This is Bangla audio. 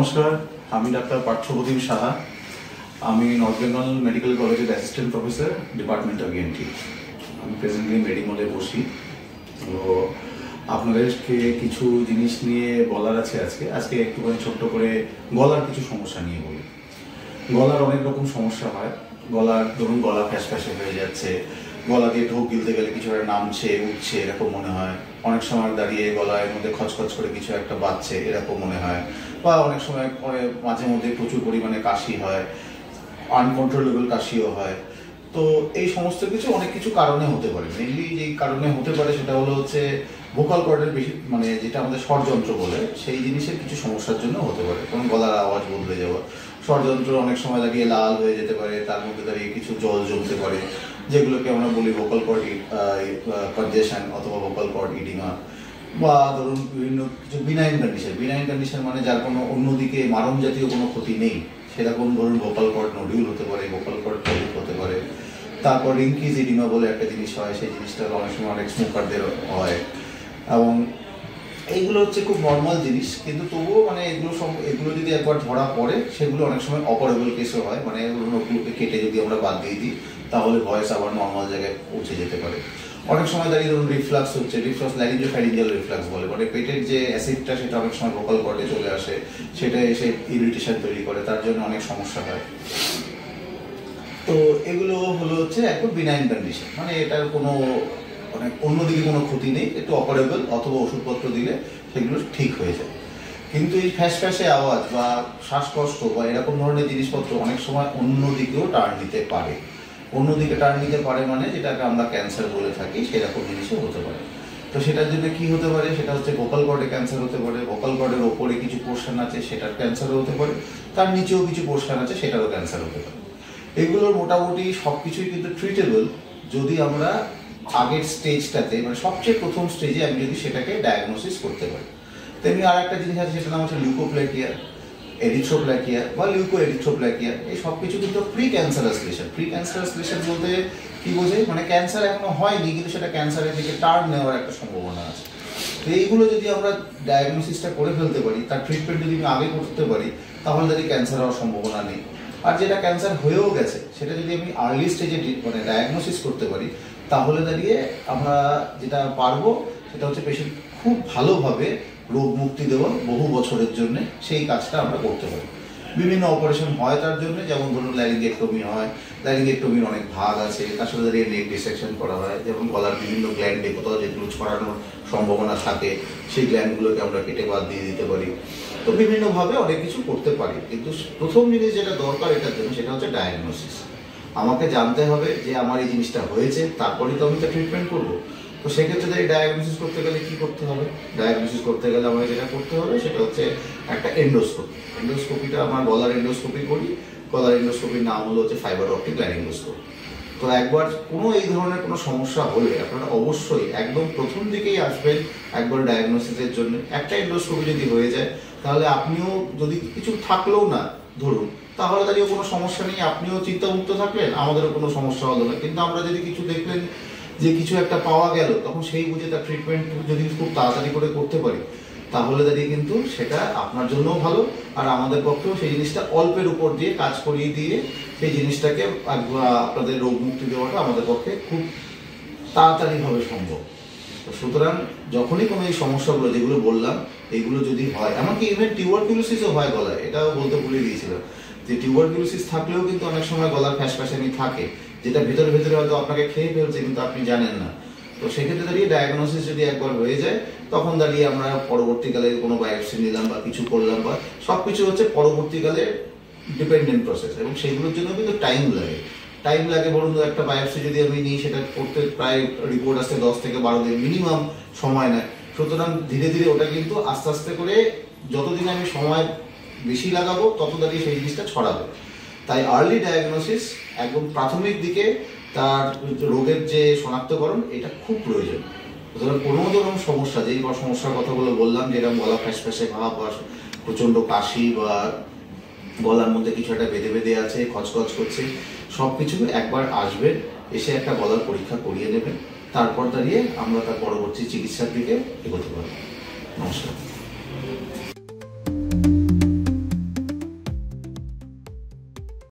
নমস্কার, আমি ডাক্তার পার্থপ্রতিম সাহা। আমি নর্থ বেঙ্গল মেডিকেল কলেজের assistant professor, department of ENT। আমি প্রেজেন্টলি মেডিমলে বসি। তো আপনাদেরকে কিছু জিনিস নিয়ে বলার আছে আজকে একটুখানি ছোট্ট করে গলার কিছু সমস্যা নিয়ে বলি। গলার অনেক রকম সমস্যা হয়। ধরুন গলা ফ্যাসফ্যাসে হয়ে যাচ্ছে, গলা দিয়ে ঢোক গিলতে গেলে কিছু একটা নামছে উঠছে এরকম মনে হয়, অনেক সময় দাঁড়িয়ে গলার মধ্যে খচখচ করে কিছু একটা বাজছে এরকম মনে হয়, বা অনেক সময় মাঝে মধ্যে প্রচুর পরিমাণে কাশি হয়, আনকন্ট্রোলেবল কাশিও হয়। তো এই সমস্ত কিছু অনেক কিছু কারণে হতে পারে। মেনলি যেই কারণে হতে পারে সেটা হচ্ছে ভোকাল কর্ডের বেশি, মানে যেটা আমাদের স্বরযন্ত্র বলে, সেই জিনিসের কিছু সমস্যার জন্য হতে পারে। কারণ গলার আওয়াজ বদলে যাওয়া, স্বরযন্ত্র অনেক সময় দাঁড়িয়ে লাল হয়ে যেতে পারে, তার মধ্যে দাঁড়িয়ে কিছু জল জমতে পারে, যেগুলোকে আমরা বলি ভোকাল কর্ড কনজেশন অথবা ভোকাল কর্ড ইডিমা। বা ধরুন বিভিন্ন কিছু বিনাইন কন্ডিশন মানে যার কোনো অন্যদিকে মারণ জাতীয় কোনো ক্ষতি নেই, সেরকম ধরুন ভোকাল কর্ড নডিউল হতে পারে, ভোকাল কর্ড পলিপ হতে পারে। তারপর রিঙ্কিজ ইডিমা বলে একটা জিনিস হয়, সেই জিনিসটা অনেক সময় অনেক স্মোকারদের হয়। এবং এইগুলো হচ্ছে খুব নর্মাল জিনিস, কিন্তু তবুও মানে এগুলো যদি একবার ধরা পড়ে সেগুলো অনেক সময় অপারেবল কেসও হয়। মানে ওগুলোকে কেটে যদি আমরা বাদ দিয়ে দিই তাহলে ভয়েস আবার নর্মাল জায়গায় পৌঁছে যেতে পারে। অনেক সময় দাঁড়িয়ে ধরুন রিফ্লাক্স হচ্ছে, ল্যারিঞ্জোফ্যারিঞ্জিয়াল রিফ্লাক্স বলে, মানে পেটের যে অ্যাসিডটা সেটা অনেক সময় ভোকাল কর্ডে চলে আসে, সেটা এসে ইরিটেশন তৈরি করে, তার জন্য অনেক সমস্যা হয়। তো এগুলো হচ্ছে একদম বিনাইন কন্ডিশন, মানে এটার কোনো মানে অন্যদিকে কোনো ক্ষতি নেই, একটু অপারেবল অথবা ওষুধপত্র দিলে সেগুলো ঠিক হয়ে যায়। কিন্তু এই ফ্যাসফ্যাসে আওয়াজ বা শ্বাসকষ্ট বা এরকম ধরনের জিনিসপত্র অনেক সময় অন্যদিকেও টার্ন নিতে পারে। অন্যদিকে টার্ন নিতে পারে মানে যেটাকে আমরা ক্যান্সার বলে থাকি, সেরকম জিনিসও হতে পারে। তো সেটার জন্য কি হতে পারে, সেটা হচ্ছে ভোকাল কর্ডে ক্যান্সার হতে পারে, ভোকাল কর্ডের ওপরে কিছু পোর্শন আছে সেটার ক্যান্সারও হতে পারে, তার নিচেও কিছু পোর্শন আছে সেটারও ক্যান্সার হতে পারে। এগুলোর মোটামুটি সব কিছুই কিন্তু ট্রিটেবল যদি আমরা আগের স্টেজটাতে, মানে সবচেয়ে প্রথম স্টেজে আমি যদি সেটাকে ডায়াগনোসিস করতে পারি। তেমনি আর একটা জিনিস আছে, সেটার নাম হচ্ছে লিউকোপ্লাকিয়া, এরিথ্রোপ্লাকিয়া বা লিউকো এরিথ্রোপ্লাকিয়া। এই সব কিছু কিন্তু প্রি ক্যান্সারাস লেশন বলতে কি বোঝে, মানে ক্যান্সার এখনো হয়নি কিন্তু সেটা ক্যান্সারের দিকে টার্ন নেওয়ার একটা সম্ভাবনা আছে। তো এইগুলো যদি আমরা ডায়াগনোসিসটা করে ফেলতে পারি, তার ট্রিটমেন্ট যদি আমি আগে করতে পারি, তাহলে যদি ক্যান্সার হওয়ার সম্ভাবনা নেই। আর যেটা ক্যান্সার হয়েও গেছে সেটা যদি আমি আর্লি স্টেজে মানে ডায়াগনোসিস করতে পারি, তাহলে দাঁড়িয়ে আমরা যেটা পারবো সেটা হচ্ছে পেশেন্ট খুব ভালোভাবে রোগ মুক্তি দেওয়া বহু বছরের জন্য, সেই কাজটা আমরা করতে পারি। বিভিন্ন অপারেশন হয় তার জন্য, যেমন ধরুন ল্যারিঙ্গেক্টমি হয়, ল্যারিঙ্গেক্টমির অনেক ভাগ আছে, তার সাথে দাঁড়িয়ে নেক ডিসেকশন করা হয়, যেমন গলার বিভিন্ন গ্ল্যান্ডে কোথাও যেগুলো ছড়ানোর সম্ভাবনা থাকে সেই গ্ল্যান্ডগুলোকে আমরা কেটে বাদ দিয়ে দিতে পারি। তো বিভিন্নভাবে অনেক কিছু করতে পারি, কিন্তু প্রথম জিনিস যেটা দরকার এটার জন্য সেটা হচ্ছে ডায়াগনোসিস। আমাকে জানতে হবে যে আমার এই জিনিসটা হয়েছে, তারপরেই তো আমি তো ট্রিটমেন্ট করবো। তো সেক্ষেত্রে যদি ডায়াগনোসিস করতে গেলে কি করতে হবে, ডায়াগনোসিস করতে গেলে আমাকে যেটা করতে হবে সেটা হচ্ছে একটা এন্ডোস্কোপিটা আমার গলার এন্ডোস্কোপি করি। গলার এন্ডোস্কোপির নাম হচ্ছে ফাইবার অপটিক ল্যারিঙ্গোস্কোপি। তো একবার কোনো এই ধরনের কোনো সমস্যা হলে আপনারা অবশ্যই একদম প্রথম দিকেই আসবেন একবার ডায়াগনোসিসের জন্য। একটা এন্ডোস্কোপি যদি হয়ে যায় তাহলে আপনিও যদি কিছু থাকলেও না ধরুন, তাহলে দাঁড়িয়ে কোনো সমস্যা নেই, আপনিও চিন্তামুক্ত থাকলেন, আমাদেরও কোনো সমস্যা হলো না। কিন্তু আমরা যদি কিছু দেখলেন যে কিছু একটা পাওয়া গেল, তখন সেই বুঝে তার ট্রিটমেন্ট যদি খুব তাড়াতাড়ি করে করতে পারি, তাহলে দাঁড়িয়ে কিন্তু সেটা আপনার জন্যও ভালো, আর আমাদের পক্ষেও সেই জিনিসটা অল্পের উপর দিয়ে কাজ করিয়ে দিয়ে সেই জিনিসটাকে আপনাদের রোগ মুক্তি দেওয়াটা আমাদের পক্ষে খুব তাড়াতাড়িভাবে সম্ভব। সুতরাং যখনই কোনো এই সমস্যাগুলো যেগুলো বললাম এইগুলো যদি হয়, এমনকি ইভেন টিউবারকিউলোসিসও হয় গলায়, এটাও বলতে ভুলে দিয়েছিলাম যে টিউবারকিউলোসিস থাকলেও কিন্তু অনেক সময় গলার ফ্যাসফ্যাসানি থাকে, যেটা ভেতরে ভেতরে হয়তো আপনাকে খেয়ে ফেলছে কিন্তু আপনি জানেন না। তো সেক্ষেত্রে দাঁড়িয়ে ডায়াগনোসিস যদি একবার হয়ে যায়, তখন দাঁড়িয়ে আমরা পরবর্তীকালে কোনো বায়োপসি নিলাম বা কিছু করলাম, বা সব কিছু হচ্ছে পরবর্তীকালে ডিপেন্ডেন্ট প্রসেস, এবং সেগুলোর জন্য কিন্তু টাইম লাগে। বলুন একটা বায়োপসি যদি আমি নিই, সেটা করতে প্রায় রিপোর্ট আসতে 10 থেকে 12 দিন মিনিমাম সময় নেয়। সুতরাং ধীরে ধীরে ওটা কিন্তু আস্তে আস্তে করে যতদিন আমি সময় বেশি লাগাবো তত দাঁড়িয়ে সেই জিনিসটা ছড়াবে। তাই আর্লি ডায়াগনোসিস একদম প্রাথমিক দিকে তার রোগের যে শনাক্তকরণ, এটা খুব প্রয়োজন। সুতরাং কোনো ধরনের সমস্যা, যেই সমস্যার কথাগুলো বললাম, যেরকম গলা ফ্যাসফ্যাসে ভাব বা প্রচণ্ড কাশি বা গলার মধ্যে কিছু একটা বেঁধে বেঁধে আছে, খচখচ করছে, সব কিছু একবার আসবেন, এসে একটা গলার পরীক্ষা করিয়ে নেবেন, তারপর দাঁড়িয়ে আমরা তার পরবর্তী চিকিৎসার দিকে এগোতে পারবো। নমস্কার।